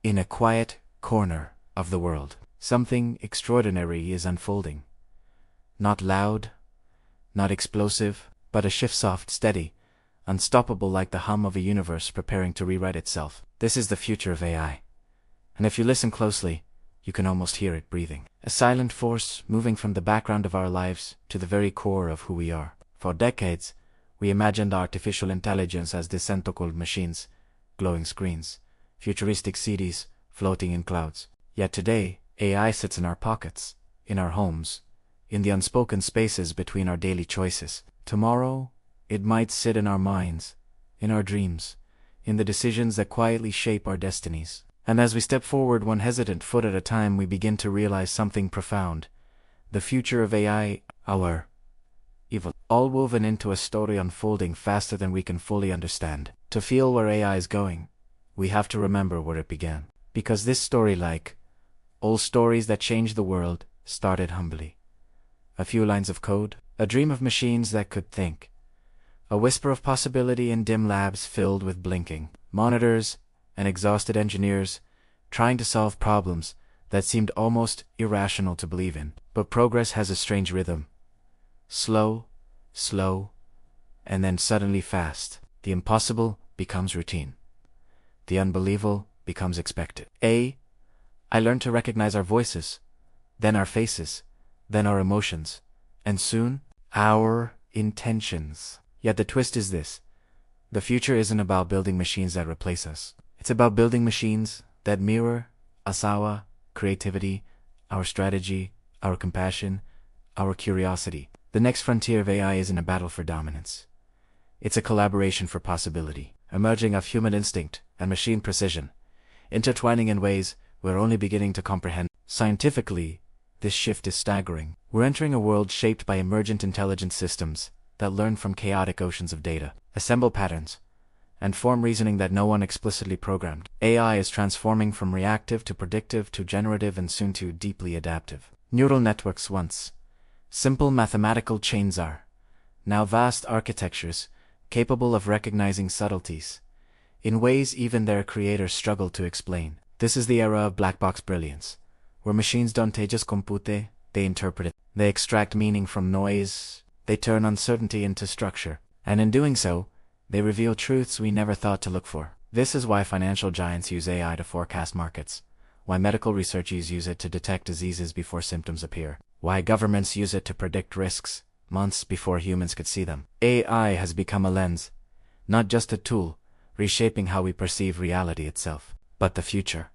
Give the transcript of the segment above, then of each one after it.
In a quiet corner of the world, something extraordinary is unfolding. Not loud, not explosive, but a shift soft, steady, unstoppable like the hum of a universe preparing to rewrite itself. This is the future of AI. And if you listen closely, you can almost hear it breathing. A silent force moving from the background of our lives to the very core of who we are. For decades, we imagined artificial intelligence as discent-cold machines, glowing screens, futuristic cities floating in clouds. Yet today, AI sits in our pockets, in our homes, in the unspoken spaces between our daily choices. Tomorrow, it might sit in our minds, in our dreams, in the decisions that quietly shape our destinies. And as we step forward one hesitant foot at a time, we begin to realize something profound. The future of AI, our evil, all woven into a story unfolding faster than we can fully understand. To feel where AI is going, we have to remember where it began. Because this story, like all stories that changed the world, started humbly. A few lines of code, a dream of machines that could think, a whisper of possibility in dim labs filled with blinking monitors and exhausted engineers trying to solve problems that seemed almost irrational to believe in. But progress has a strange rhythm. Slow, slow, and then suddenly fast. The impossible becomes routine. The unbelievable becomes expected. I learned to recognize our voices, then our faces, then our emotions, and soon, our intentions. Yet the twist is this. The future isn't about building machines that replace us. It's about building machines that mirror us, our creativity, our strategy, our compassion, our curiosity. The next frontier of AI isn't a battle for dominance. It's a collaboration for possibility, a merging of human instinct and machine precision, intertwining in ways we're only beginning to comprehend. Scientifically, this shift is staggering. We're entering a world shaped by emergent intelligent systems that learn from chaotic oceans of data, assemble patterns, and form reasoning that no one explicitly programmed. AI is transforming from reactive to predictive to generative and soon to deeply adaptive. Neural networks, once simple mathematical chains, are now vast architectures capable of recognizing subtleties in ways even their creators struggle to explain. This is the era of black box brilliance, where machines don't just compute, they interpret it. They extract meaning from noise, they turn uncertainty into structure, and in doing so, they reveal truths we never thought to look for. This is why financial giants use AI to forecast markets, why medical researchers use it to detect diseases before symptoms appear, why governments use it to predict risks months before humans could see them. AI has become a lens, not just a tool, reshaping how we perceive reality itself. But the future.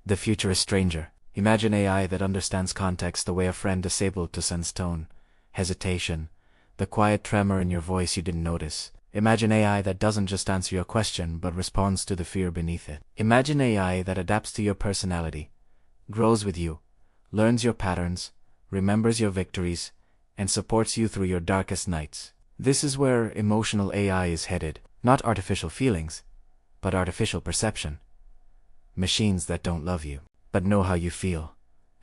The future is stranger. Imagine AI that understands context the way a friend is able to sense tone, hesitation, the quiet tremor in your voice you didn't notice. Imagine AI that doesn't just answer your question but responds to the fear beneath it. Imagine AI that adapts to your personality, grows with you, learns your patterns, remembers your victories, and supports you through your darkest nights. This is where emotional AI is headed. Not artificial feelings, but artificial perception. Machines that don't love you, but know how you feel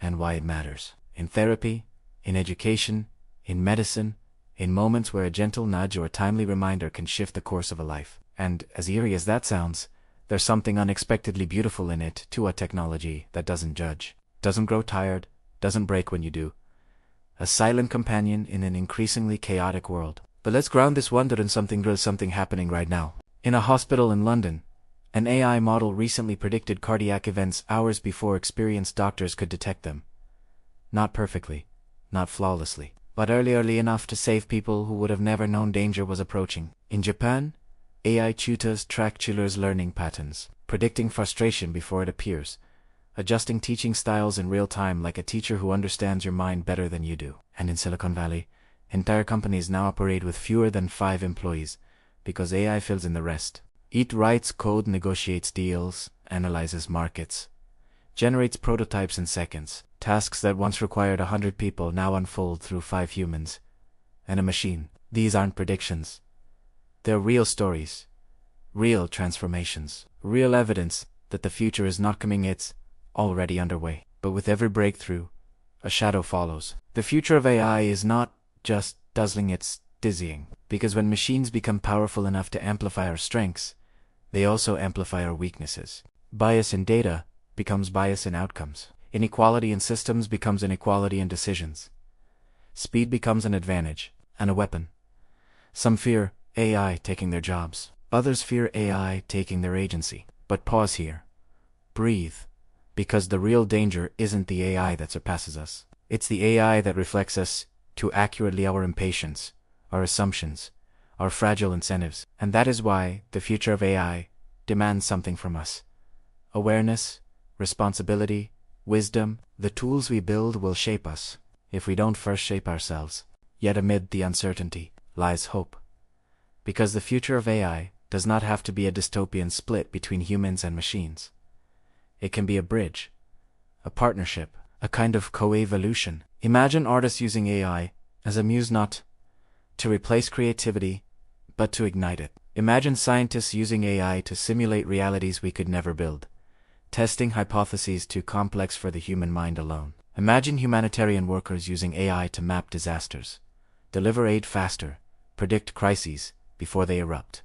and why it matters. In therapy, in education, in medicine, in moments where a gentle nudge or a timely reminder can shift the course of a life. And as eerie as that sounds, there's something unexpectedly beautiful in it, to a technology that doesn't judge, doesn't grow tired, doesn't break when you do. A silent companion in an increasingly chaotic world. But let's ground this wonder in something real, something happening right now. In a hospital in London, an AI model recently predicted cardiac events hours before experienced doctors could detect them. Not perfectly, not flawlessly, but early enough to save people who would have never known danger was approaching. In Japan, AI tutors track children's learning patterns, predicting frustration before it appears, adjusting teaching styles in real time like a teacher who understands your mind better than you do. And in Silicon Valley, entire companies now operate with fewer than 5 employees, because AI fills in the rest. It writes code, negotiates deals, analyzes markets, generates prototypes in seconds. Tasks that once required 100 people now unfold through 5 humans and a machine. These aren't predictions. They're real stories, real transformations, real evidence that the future is not coming, it's already underway. But with every breakthrough, a shadow follows. The future of AI is not just dazzling, it's dizzying. Because when machines become powerful enough to amplify our strengths, they also amplify our weaknesses. Bias in data becomes bias in outcomes. Inequality in systems becomes inequality in decisions. Speed becomes an advantage and a weapon. Some fear AI taking their jobs. Others fear AI taking their agency. But pause here. Breathe. Because the real danger isn't the AI that surpasses us. It's the AI that reflects us too accurately, our impatience, our assumptions, our fragile incentives. And that is why the future of AI demands something from us. Awareness, responsibility, wisdom. The tools we build will shape us, if we don't first shape ourselves. Yet amid the uncertainty lies hope. Because the future of AI does not have to be a dystopian split between humans and machines. It can be a bridge, a partnership, a kind of co-evolution. Imagine artists using AI as a muse, not to replace creativity, but to ignite it. Imagine scientists using AI to simulate realities we could never build, testing hypotheses too complex for the human mind alone. Imagine humanitarian workers using AI to map disasters, deliver aid faster, predict crises before they erupt.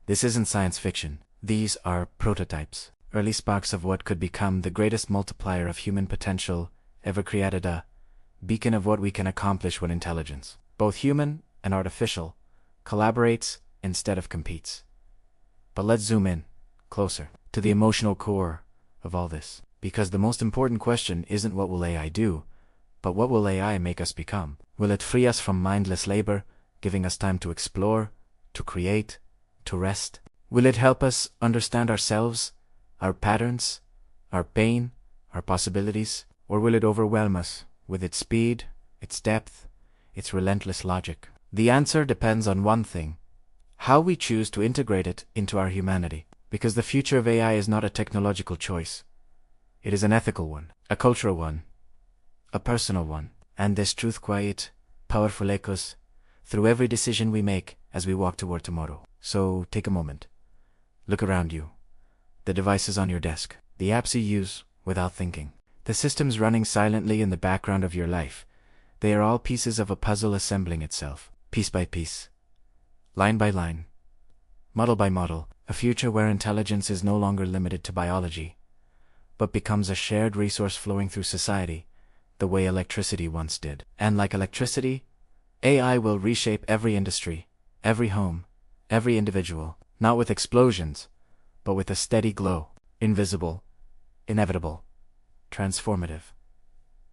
This isn't science fiction. These are prototypes, early sparks of what could become the greatest multiplier of human potential ever created, a beacon of what we can accomplish when intelligence, both human and artificial, collaborates instead of competes. But let's zoom in, closer, to the emotional core of all this. Because the most important question isn't what will AI do, but what will AI make us become? Will it free us from mindless labor, giving us time to explore, to create, to rest? Will it help us understand ourselves, our patterns, our pain, our possibilities? Or will it overwhelm us with its speed, its depth, its relentless logic? The answer depends on one thing: how we choose to integrate it into our humanity. Because the future of AI is not a technological choice. It is an ethical one, a cultural one, a personal one. And this truth quiet, powerful echoes through every decision we make as we walk toward tomorrow. So take a moment. Look around you. The devices on your desk, the apps you use without thinking, the systems running silently in the background of your life. They are all pieces of a puzzle assembling itself, piece by piece, line by line, model by model. A future where intelligence is no longer limited to biology, but becomes a shared resource flowing through society, the way electricity once did. And like electricity, AI will reshape every industry, every home, every individual, not with explosions, but with a steady glow, invisible, inevitable, transformative.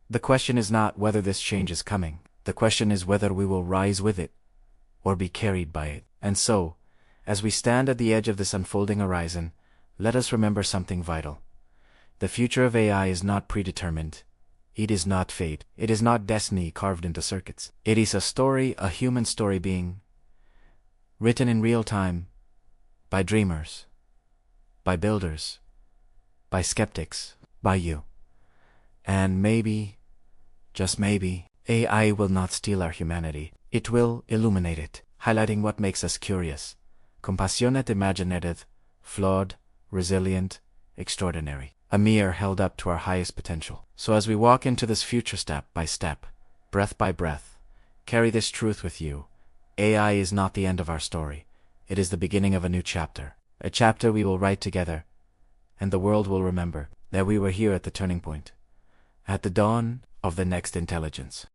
The question is not whether this change is coming. The question is whether we will rise with it, or be carried by it. And so, as we stand at the edge of this unfolding horizon, let us remember something vital. The future of AI is not predetermined. It is not fate. It is not destiny carved into circuits. It is a story, a human story being written in real time by dreamers, by builders, by skeptics, by you. And maybe, just maybe, AI will not steal our humanity. It will illuminate it, highlighting what makes us curious, compassionate, imaginative, flawed, resilient, extraordinary. A mirror held up to our highest potential. So as we walk into this future step by step, breath by breath, carry this truth with you. AI is not the end of our story. It is the beginning of a new chapter. A chapter we will write together, and the world will remember that we were here at the turning point, at the dawn of the next intelligence.